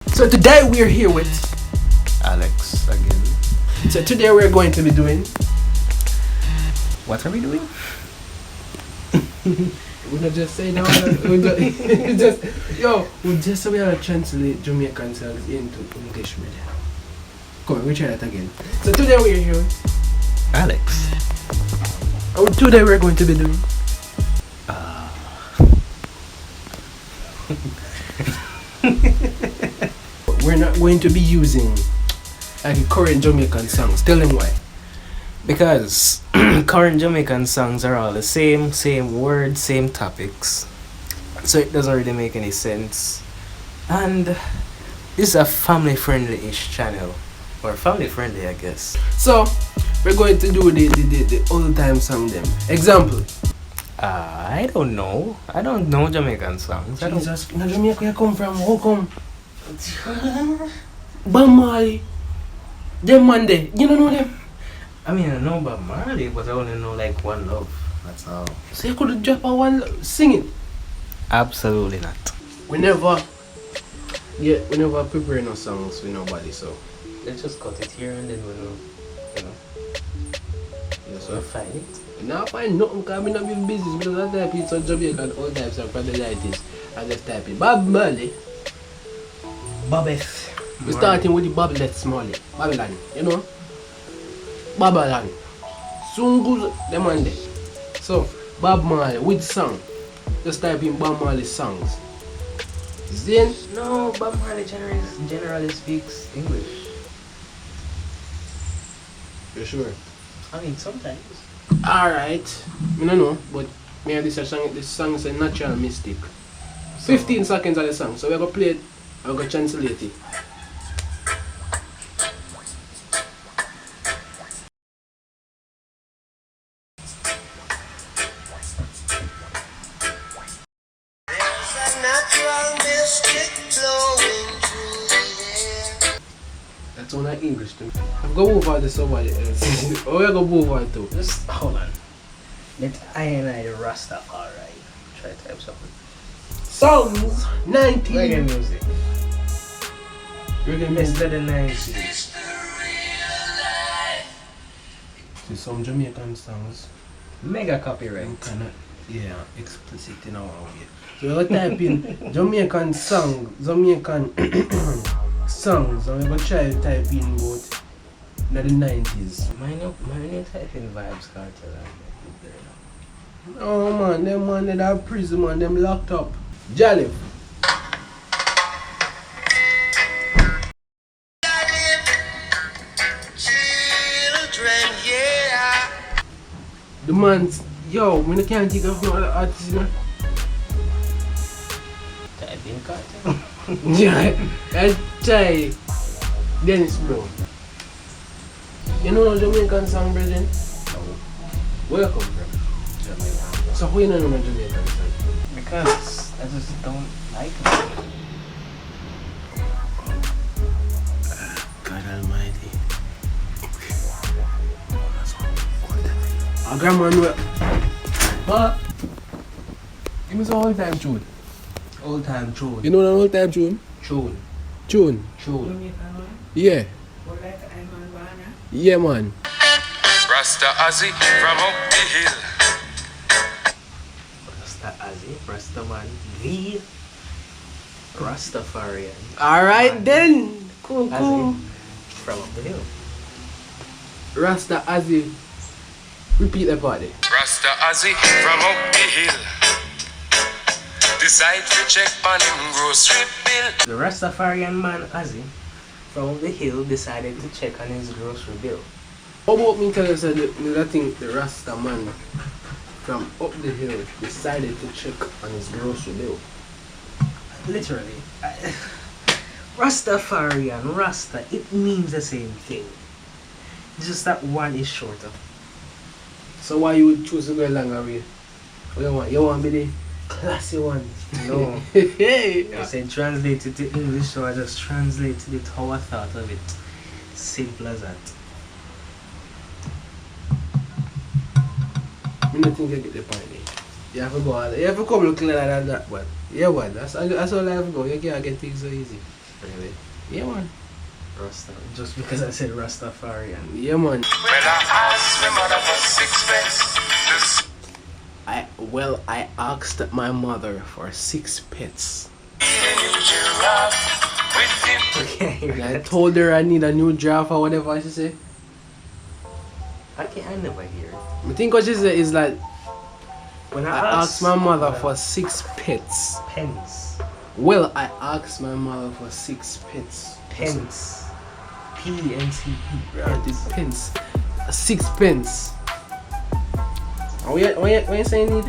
So today we're here with Alex again. So today we're going to be doing. What are we doing? We're not just saying now. We just so we are translate Jamaican songs into English media. Come on, we try that again. So today we're here with Alex. and today we're going to be doing. We're not going to be using like current Jamaican songs. Tell them why. Because current Jamaican songs are all the same words, same topics. So it doesn't really make any sense. And this is a family-friendly-ish channel. Or family-friendly, I guess. So we're going to do the old time song them. Example. I don't know. I don't know Jamaican songs. Jesus, in Jamaica you come from? How come? Bob Marley. Them man there. You don't know them? I mean, I know Bob Marley, but I only know like One Love. That's all. So you could drop a one sing it. Absolutely not. We never prepare no songs with nobody, so Let's just cut it here and then we'll, yes, we'll find it. now I find nothing because I'm not being busy because I type in some Jamaican all types of probabilities. I just type in Bob Marley. Bobbeth. We're starting with the Babylon Smalley. Babylon, you know? Babylon. Soon goes them on there. So Bob Marley with song. Just type in Bob Marley songs. Then No, Bob Marley generally speaks English. you sure? I mean, sometimes. Alright. I don't know, but me this song is a natural mystic. 15 seconds of the song, so we're gonna play it, I'm gonna translate it. That's all not English to me. I've got to move on to somebody else. Or we're gonna move on to. Just hold on. Let I and I Rastafari. Try to type something. Songs 19. Reggae music. Reggae Best music. of the 90s. See some Jamaican songs. Mega copyright. You cannot, explicit in our way. So we're gonna type in Jamaican songs, and we're gonna try to type in both in the 90s. Mine type in Vibes Cartel. Oh man, them man they have prison man, them locked up. Jalif. Children, yeah. The man's yo, we can't think of no other artists, you know. Type in Cartel. Yeah, I try Dennis bro. You know no Jamaican song, brethren? No. Where you come from? Jamaica. So who you know no Jamaican song? Because I just don't like it. God almighty. Our grandma know it. But give me some old time tune. Old time tune. You know that old time tune? Tune. Tune. Tune. Yeah. Yeah man. Rasta Ozzy from up the hill. Rasta Azzy, Rasta Man, the Rastafarian. Alright then. Cool. Azzy from up the hill. Rasta Azzy. Repeat that part there. Rasta Ozzy from up the hill. Decide to check on him grocery bill. The Rastafarian man Azzy from up the hill decided to check on his grocery bill. How about me tell you that I think the Rasta man from up the hill decided to check on his grocery bill? Literally. Rastafarian, Rasta, it means the same thing. Just that one is shorter. So why you would choose to go longer way? You want to be the classy one? No. Hey! I said translate it to English, so I just translated it how I thought of it. Simple as that. I don't think I get the point there. You have to go, you have to come looking like that, but yeah, what? That's how life go. You can't get things so easy. Really? Yeah, man. Rasta. Just because I said Rastafarian. Yeah, man. Well, I asked my mother for sixpence. I asked my mother for 6 pence. Okay. And I told her I need a new giraffe or whatever she say. I never hear it. I think what she said is like, When I asked my mother for 6 pence. pence. Well, I asked my mother for 6 pence. Pence. P-N-C-E. Right, it pence. 6 pence. Oh, yeah, what you saying need?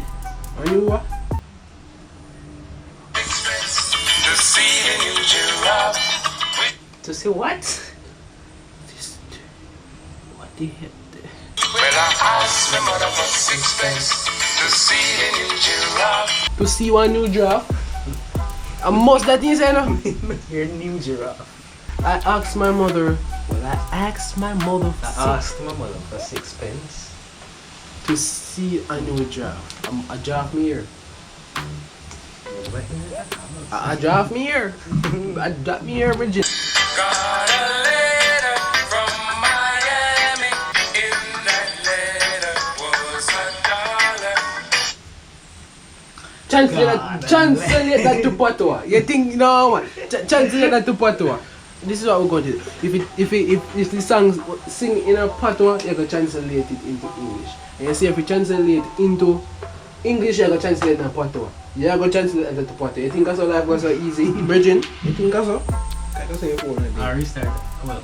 Are you what? To see the new giraffe. To see what? This, what the hell? Well, I asked my mother for sixpence. To see the new giraffe. To see one new giraffe? I must that you say no? Your new giraffe. I asked my mother. Well, I asked my mother for I asked my mother for 6 pence. to see a new giraffe. A giraffe me here. A giraffe me here. A giraffe me here, Bridget. Got a letter from Miami. In that letter was $1. Translate that to Patois. You think no man? Translate that to Patois. This is what we're going to do. If the song sing in a Patois, you can translate it into English. And you see if you translate into English, you can translate it in Patois. You can translate it to Patois. You think that's how life was so easy, Bridget? You think that's so? That's how you phone right there. I restart. Well.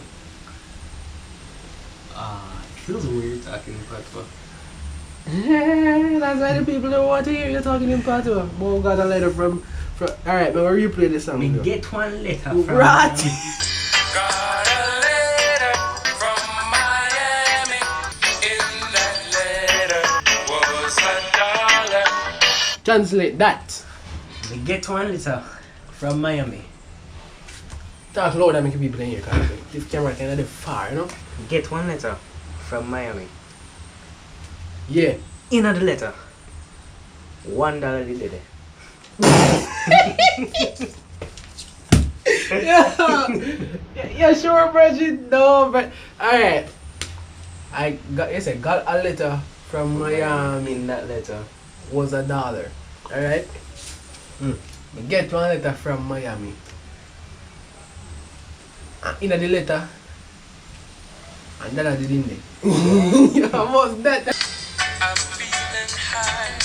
It feels weird talking in Patois. That's why the people don't want to hear you talking in Patois. But we got a letter from alright, but we'll replay the song. Me though. get one letter from Right. Got a letter from Miami. In that letter was $1. Translate that. Me get one letter from Miami. Talk louder, make people in here, because this camera kind of far, you know? Get one letter from Miami. Yeah. In the letter, $1 the day. Yeah, sure, Bridget. No, but alright. I got a letter from Miami. In that letter. Was $1. Alright? Get one letter from Miami. In the letter, and that I didn't know. Yeah, what's that? I'm feeling high.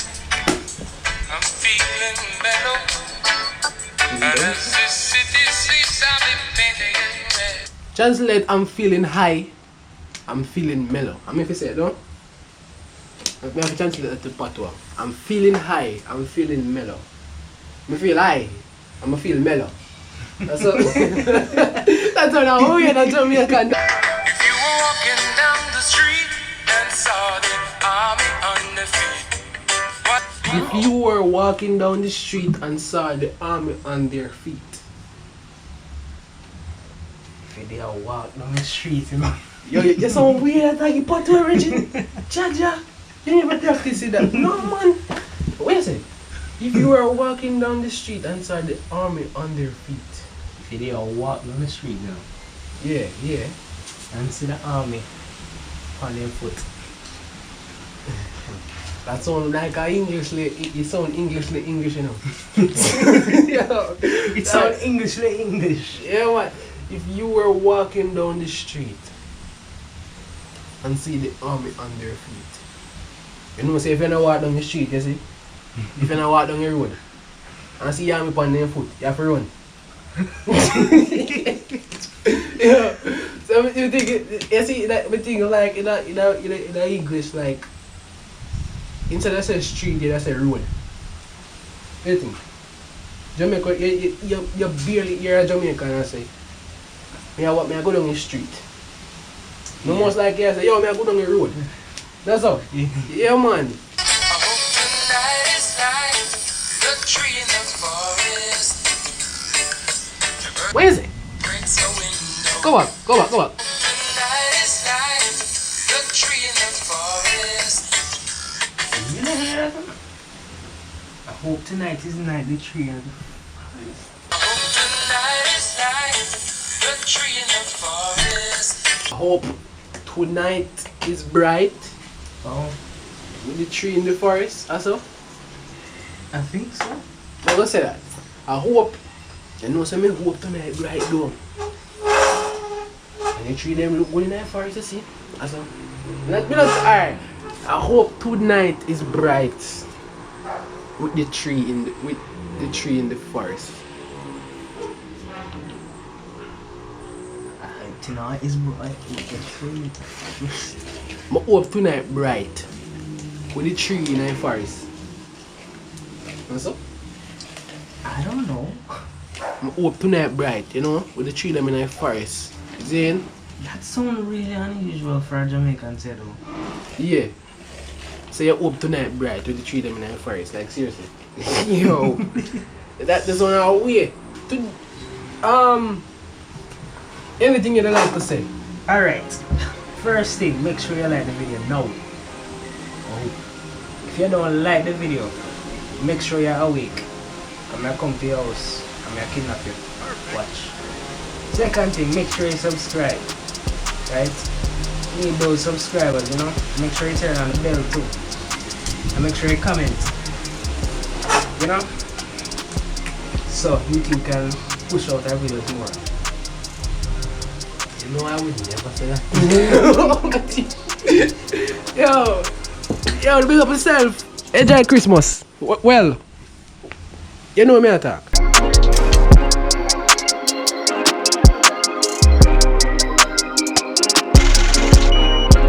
I'm feeling mellow. And as the city sleeps, I'll be painting it red. Translate, I'm feeling high. I'm feeling mellow. I mean, if you say it, no? I have to translate that to Patois. I'm feeling high. I'm feeling mellow. I feel high. I'm feel mellow. That's what. That's what I'm weird. That's what me can. If you were walking down the street and saw the army on the feet, what If you were walking down the street and saw the army on their feet. If they are walk down the street, you know. Yo, you sound weird. Like you put to origin. Jaja, you never practice it. That. No man. Wait a second. If you were walking down the street and saw the army on their feet. If they are walk down the street now Yeah, yeah. and see the army on their foot. That sound like a Englishly. It sound Englishly English, you know. Yo, It sound Englishly English. yeah, what? If you were walking down the street and see the army on their feet, you know, say if you don't walk down the street, you see, if you don't walk down the road and see the army on their foot, you have to run. Yeah. So you think, you see, that we think like in a English, like instead of say street, they say road. What do you think? Jamaica, you barely hear a Jamaican and say, me I go down the street. No most like you say, yo, me I go down the road. That's all. Yeah, man. I hope tonight is like the tree in the forest. Where is it? Breaks a window. Go back. Tonight is like the tree in the forest. You never hear that? I hope tonight is night the tree. I hope tonight is like hope tonight is bright Oh, with the tree in the forest. Also, I think so. I'm gonna say that. I hope. You know, so me hope tonight bright though. And the tree them look good in the forest, you see. Also, alright. I hope tonight is bright with the tree in the forest. Tonight is bright with the tree. I hope tonight bright with the tree in the forest. Also, I don't know. I hope tonight bright, you know, with the tree them in the forest. Then, That sounds really unusual for a Jamaican to do. yeah. So you hope tonight bright with the tree them in the forest, like seriously. Yo, that's on our way. Anything you'd like to say? Alright. First thing, make sure you like the video now. If you don't like the video, make sure you're awake. I'm gonna come to your house. I'm gonna kidnap you. Watch. Second thing, make sure you subscribe. Right? You need those subscribers, you know? Make sure you turn on the bell too. And make sure you comment. You know? So YouTube can push out our videos more. You know I would never say that. Yo, big up yourself. Enjoy Christmas. Well, you know me I talk.